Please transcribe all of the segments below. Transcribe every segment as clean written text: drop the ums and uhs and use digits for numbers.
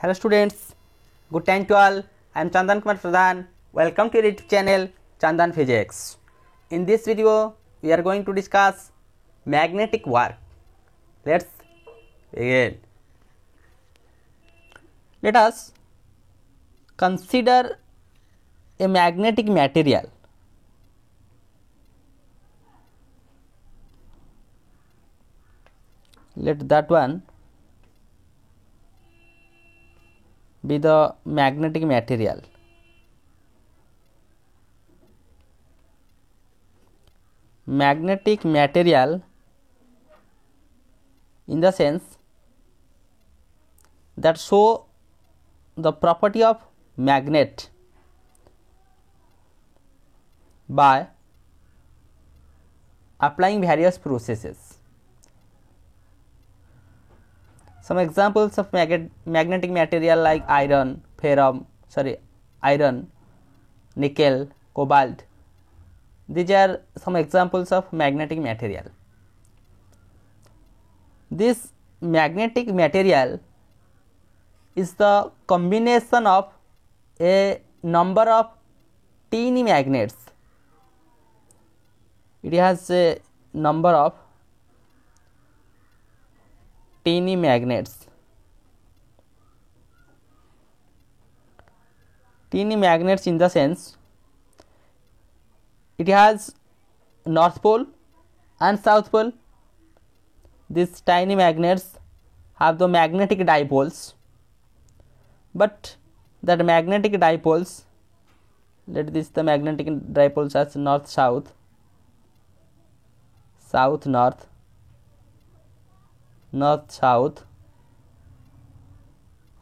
Hello students, good time to all. I am Chandan Kumar Pradhan. Welcome to your YouTube channel Chandan Physics. In this video, we are going to discuss magnetic work. Let's begin. Let us consider a magnetic material. Let that one be the magnetic material. Magnetic material in the sense that show the property of magnet by applying various processes. Some examples of magnetic material like iron, nickel, cobalt. These are some examples of magnetic material. This magnetic material is the combination of a number of tiny magnets. It has a number of tiny magnets. Tiny magnets in the sense it has north pole and south pole. These tiny magnets have the magnetic dipoles, but that magnetic dipoles, let this the magnetic dipoles as north south, south north, north south,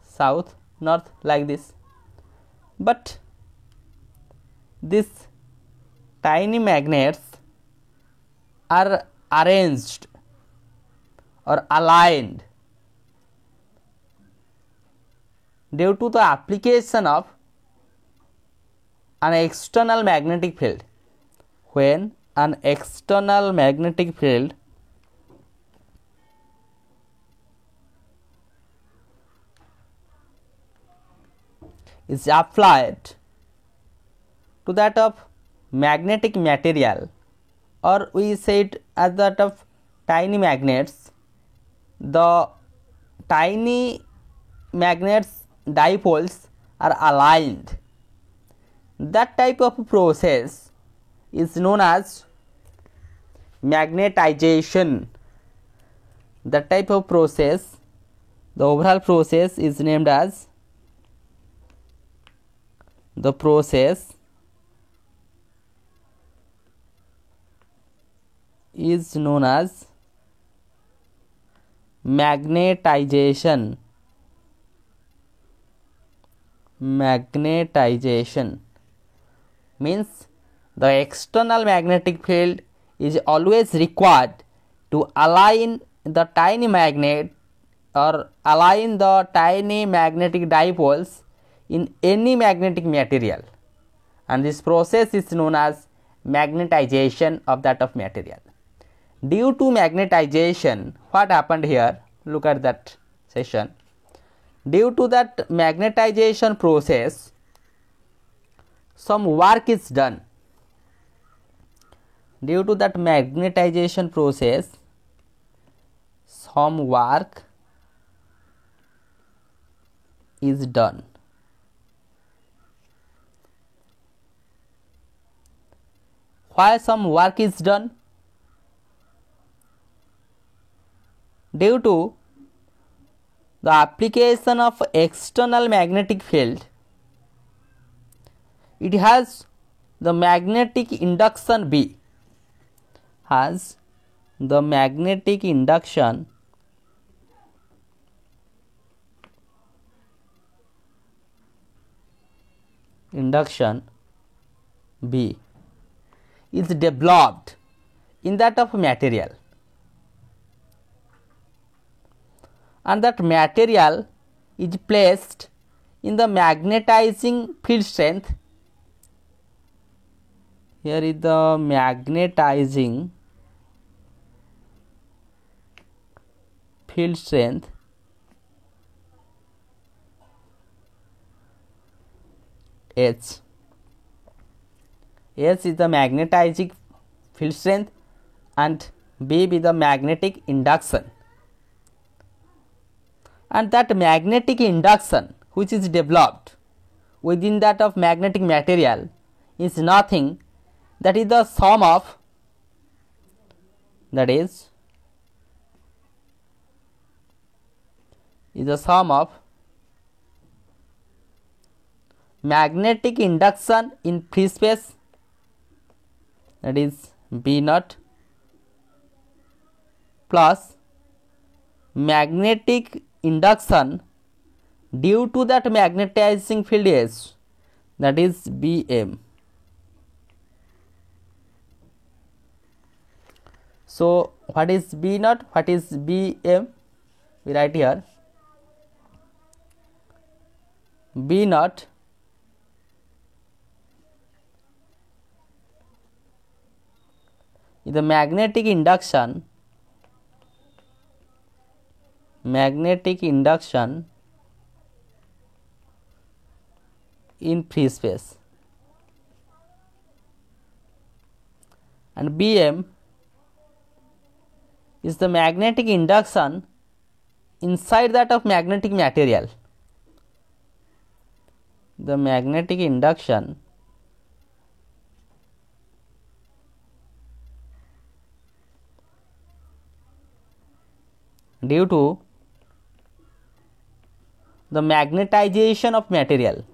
south north, like this. But these tiny magnets are arranged or aligned due to the application of an external magnetic field. When an external magnetic field is applied to that of magnetic material, or we say it as that of tiny magnets, the tiny magnets dipoles are aligned. That type of process is known as magnetization. That type of process, the overall process is named as the process is known as magnetization. Magnetization means the external magnetic field is always required to align the tiny magnet or align the tiny magnetic dipoles in any magnetic material, and this process is known as magnetization of that of material. Due to magnetization, what happened here? Look at that session. Due to that magnetization process, some work is done. Due to that magnetization process, some work is done. Why some work is done? Due to the application of external magnetic field, it has the magnetic induction B, has the magnetic induction B is developed in that of material, and that material is placed in the magnetizing field strength. Here is the magnetizing field strength H. H is the magnetizing field strength and B be the magnetic induction. And that magnetic induction which is developed within that of magnetic material is nothing, that is the sum of, that is the sum of magnetic induction in free space, that is B naught, plus magnetic induction due to that magnetizing field H, that is Bm. So what is B naught, what is Bm? We write here B naught is the magnetic induction in free space, and Bm is the magnetic induction inside that of magnetic material. The magnetic induction due to the magnetization of material.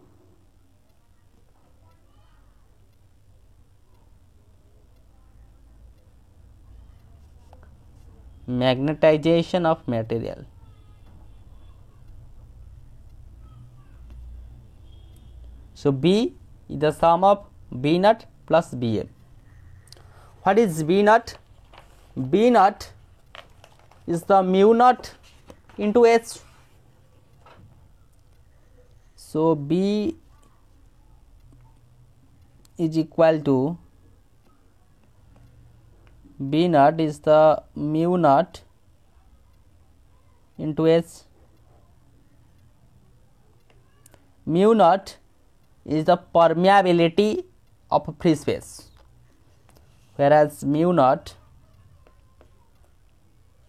Magnetization of material. So B is the sum of B naught plus Bm. What is B naught? B naught is the mu naught into H. So B is equal to B naught is the mu naught into H. Mu naught is the permeability of free space, whereas mu naught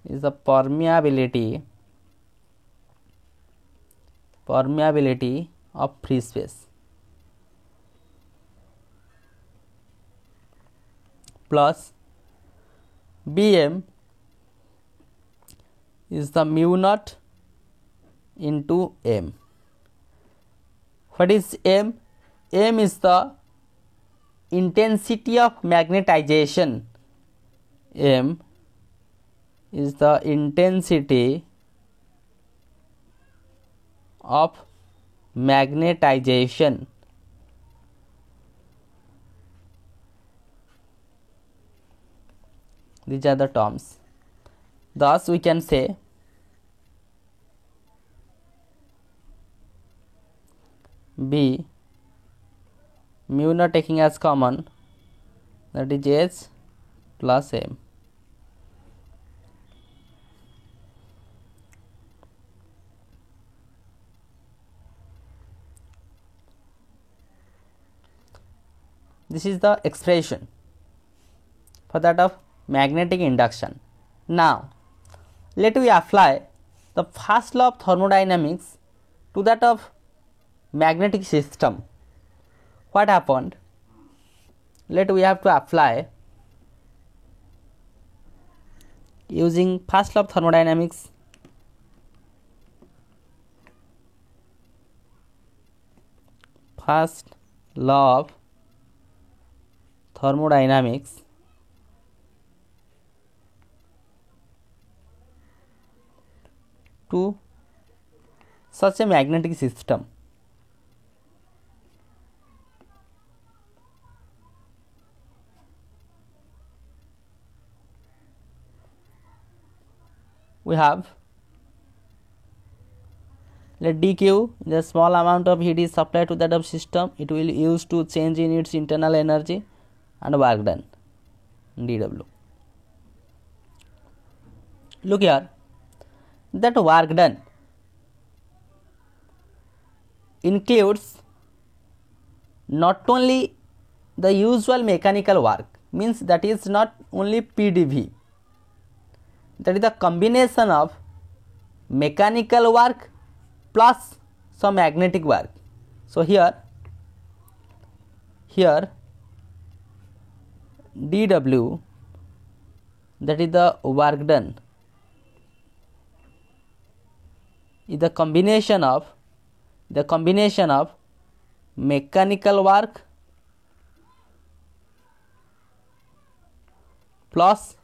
is the permeability of free space, plus Bm is the mu naught into M. What is M? M is the intensity of magnetization. M is the intensity of magnetization. These are the terms. Thus we can say B mu naught taking as common, that is H plus M. This is the expression for that of magnetic induction. Now let we apply the first law of thermodynamics to that of magnetic system. What happened? Let we have to apply using first law of thermodynamics. First law of thermodynamics to such a magnetic system. We have, let dq, the small amount of heat is supplied to that of system, it will use to change in its internal energy and work done, dw. Look here, that work done includes not only the usual mechanical work, means that is not only PdV, that is the combination of mechanical work plus some magnetic work. So here dW, that is the work done, is the combination of mechanical work plus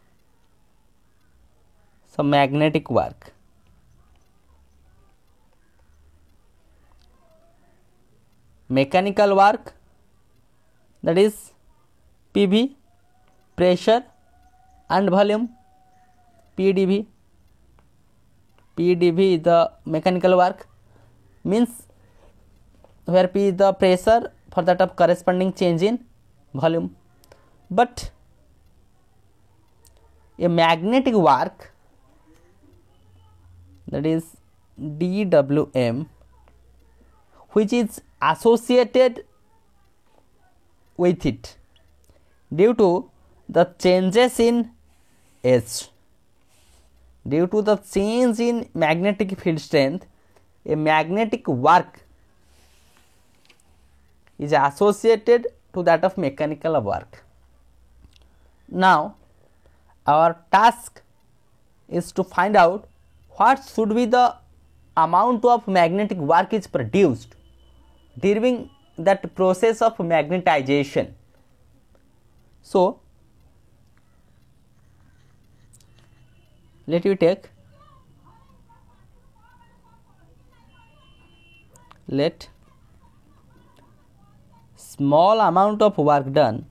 some magnetic work. Mechanical work, that is PV, pressure and volume, PdV. PdV is the mechanical work, means where P is the pressure for that of corresponding change in volume. But a magnetic work, that is dWm, which is associated with it due to the changes in H. Due to the change in magnetic field strength, a magnetic work is associated to that of mechanical work. Now our task is to find out what should be the amount of magnetic work is produced during that process of magnetization. So let small amount of work done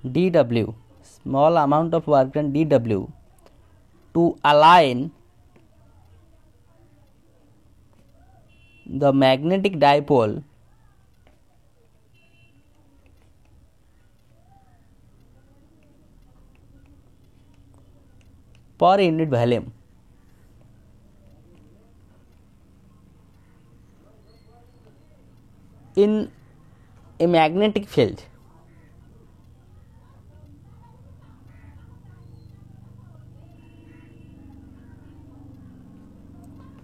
dW, small amount of work done dW to align the magnetic dipole per unit volume. In a magnetic field,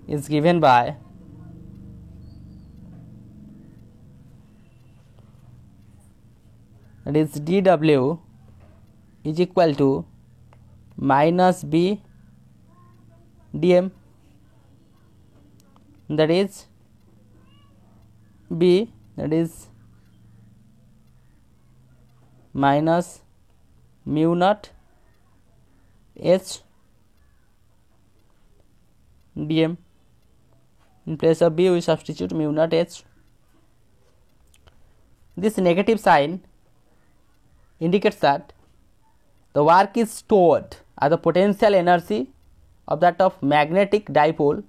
is given by that is dW is equal to minus B dm, that is B, that is minus mu naught H dm. In place of B we substitute mu naught H. This negative sign indicates that the work is stored as the potential energy of that of magnetic dipole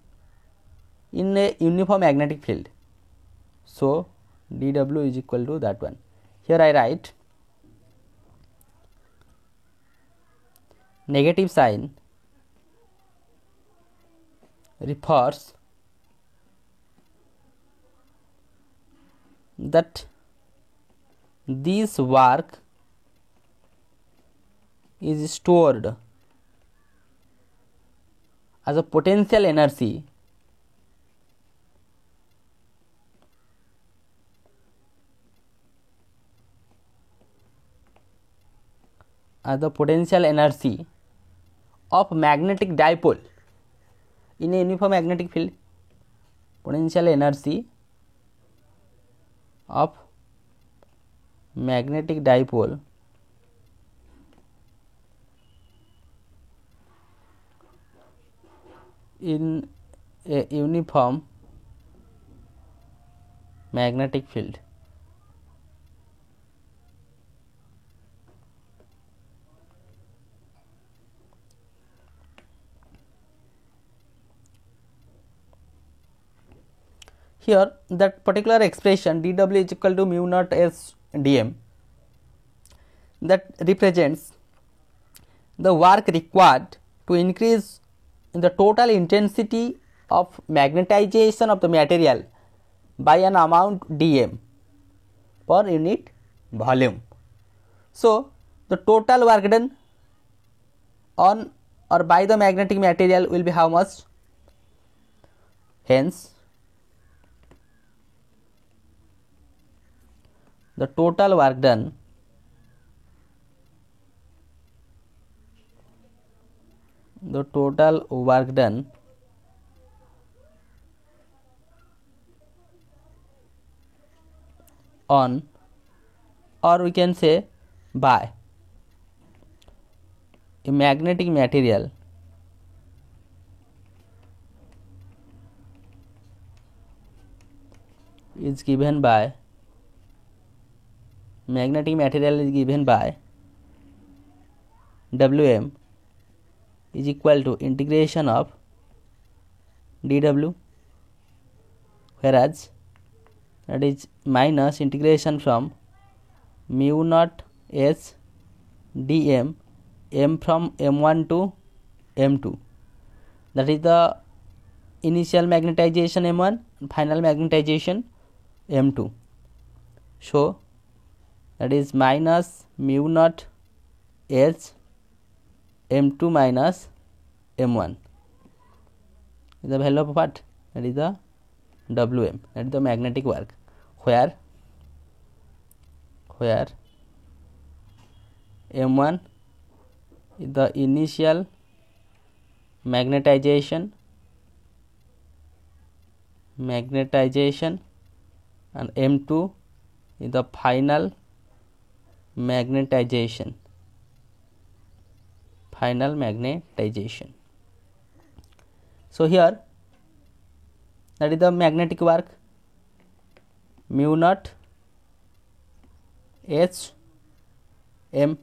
in a uniform magnetic field. So dW is equal to that one. Here I write negative sign refers that this work is stored as a potential energy of magnetic dipole in a uniform magnetic field. Potential energy of magnetic dipole in a uniform magnetic field. Here that particular expression dW is equal to mu naught S dm, that represents the work required to increase the total intensity of magnetization of the material by an amount dm per unit volume. So, the total work done on or by the magnetic material will be how much? Hence, the total work done on, or we can say by, a magnetic material is given by Wm is equal to integration of dW, whereas that is minus integration from mu naught S dm m from m1 to m2, that is the initial magnetization m1 and final magnetization m2. So that is minus mu naught H m2 minus m1 is the value of what? That is the Wm, that is the magnetic work, where m1 is the initial magnetization and m2 is the final magnetization. So here that is the magnetic work, mu naught H m.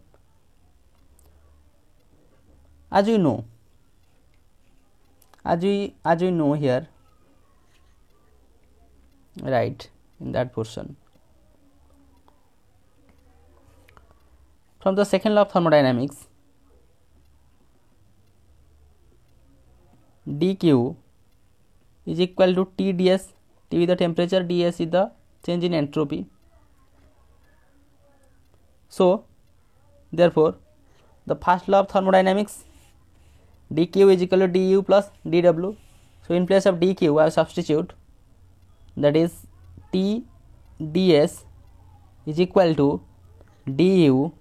As we know here, right, in that portion, from the second law of thermodynamics, dq is equal to T ds. T is the temperature, ds is the change in entropy. So therefore the first law of thermodynamics, dq is equal to du plus dw. So in place of dq I substitute, that is T ds is equal to du,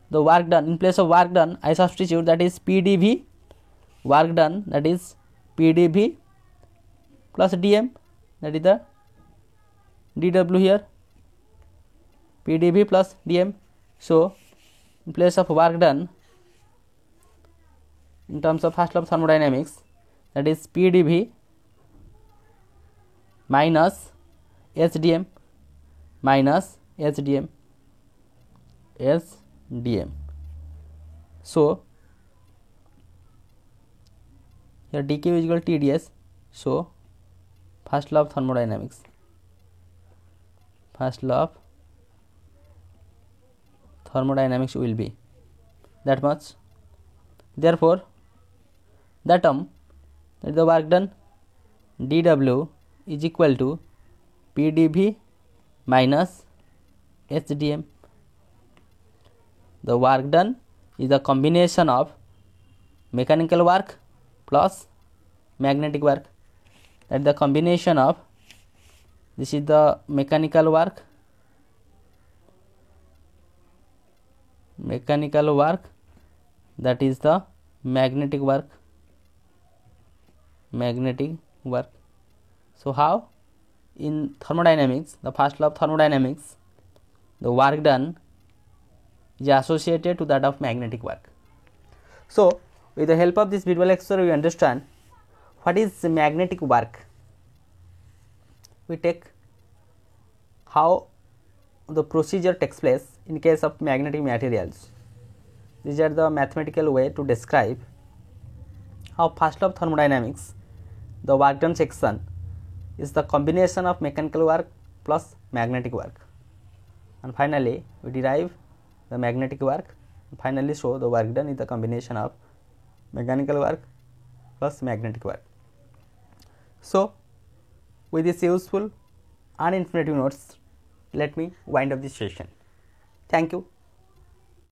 the work done. In place of work done I substitute, that is pdv, work done, that is pdv plus dm, that is the dw here, pdv plus dm. So in place of work done, in terms of first law of thermodynamics, that is pdv minus sdm sdm. So here dq is equal to tds. So first law of thermodynamics will be that much. Therefore that term, that is the work done, dw is equal to pdv minus sdm. The work done is the combination of mechanical work plus magnetic work, that is the combination of, this is the mechanical work, that is the magnetic work. So how? In thermodynamics, the first law of thermodynamics, the work done is associated to that of magnetic work. So with the help of this visual exercise we understand what is magnetic work. We take how the procedure takes place in case of magnetic materials. These are the mathematical way to describe how first law of thermodynamics, the work done section is the combination of mechanical work plus magnetic work, and finally we derive the magnetic work finally show the work done is the combination of mechanical work plus magnetic work. So with this useful and informative notes, let me wind up this session. Thank you.